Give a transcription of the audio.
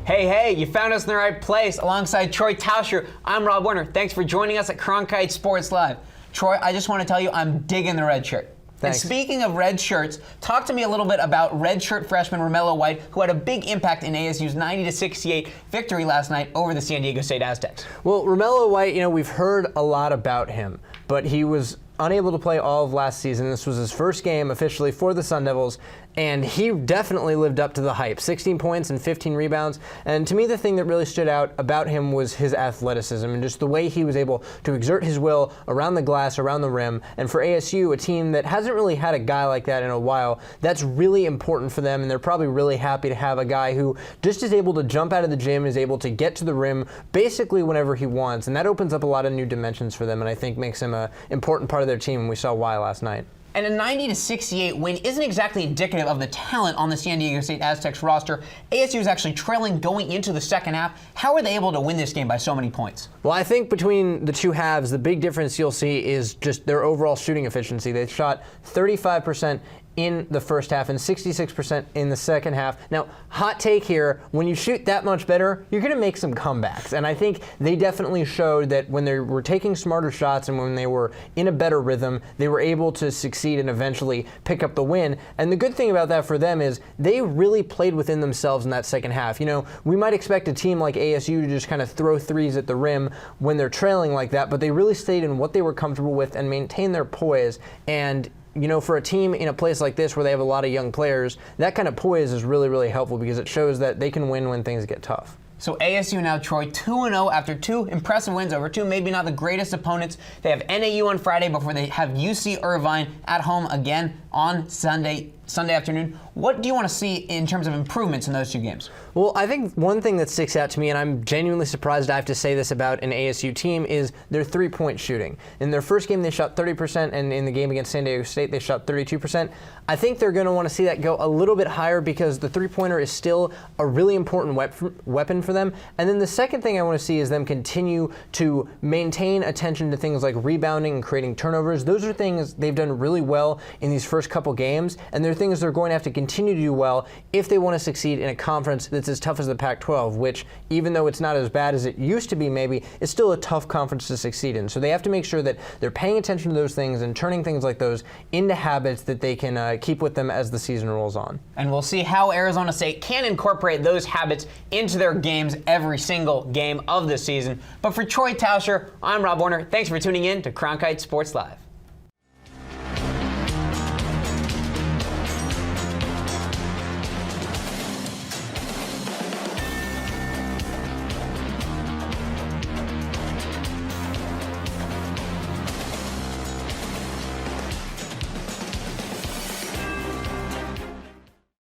Hey, you found us in the right place. Alongside Troy Tauscher, I'm Rob Werner. Thanks for joining us at Cronkite Sports Live. Troy, I just want to tell you I'm digging the red shirt. Thanks. And speaking of red shirts, talk to me a little bit about red shirt freshman Romello White, who had a big impact in ASU's 90-68 victory last night over the San Diego State Aztecs. Well, Romello White, we've heard a lot about him, but he was unable to play all of last season. This was his first game officially for the Sun Devils, and he definitely lived up to the hype. 16 points and 15 rebounds. And to me, the thing that really stood out about him was his athleticism and just the way he was able to exert his will around the glass, around the rim. And for ASU, a team that hasn't really had a guy like that in a while, that's really important for them, and they're probably really happy to have a guy who just is able to jump out of the gym, is able to get to the rim basically whenever he wants. And that opens up a lot of new dimensions for them, and I think makes him an important part of their team, and we saw why last night. And a 90-68 win isn't exactly indicative of the talent on the San Diego State Aztecs roster. ASU is actually trailing going into the second half. How are they able to win this game by so many points? Well, I think between the two halves, the big difference you'll see is just their overall shooting efficiency. They shot 35% in the first half and 66% in the second half. Now, hot take here, when you shoot that much better, you're going to make some comebacks. And I think they definitely showed that when they were taking smarter shots and when they were in a better rhythm, they were able to succeed and eventually pick up the win. And the good thing about that for them is they really played within themselves in that second half. We might expect a team like ASU to just kind of throw threes at the rim when they're trailing like that, but they really stayed in what they were comfortable with and maintained their poise. And for a team in a place like this where they have a lot of young players, that kind of poise is really, really helpful because it shows that they can win when things get tough. So ASU now, Troy, 2-0 after two impressive wins over two, maybe not the greatest opponents. They have NAU on Friday before they have UC Irvine at home again on Sunday afternoon. What do you want to see in terms of improvements in those two games? Well, I think one thing that sticks out to me, and I'm genuinely surprised I have to say this about an ASU team, is their three-point shooting. In their first game, they shot 30%, and in the game against San Diego State, they shot 32%. I think they're going to want to see that go a little bit higher because the three-pointer is still a really important weapon for them. And then the second thing I want to see is them continue to maintain attention to things like rebounding and creating turnovers. Those are things they've done really well in these first couple games, and they're things they're going to have to continue to do well if they want to succeed in a conference that's as tough as the Pac-12, which, even though it's not as bad as it used to be maybe, is still a tough conference to succeed in. So they have to make sure that they're paying attention to those things and turning things like those into habits that they can keep with them as the season rolls on. And we'll see how Arizona State can incorporate those habits into their games every single game of the season. But for Troy Tauscher, I'm Rob Warner. Thanks for tuning in to Cronkite Sports Live.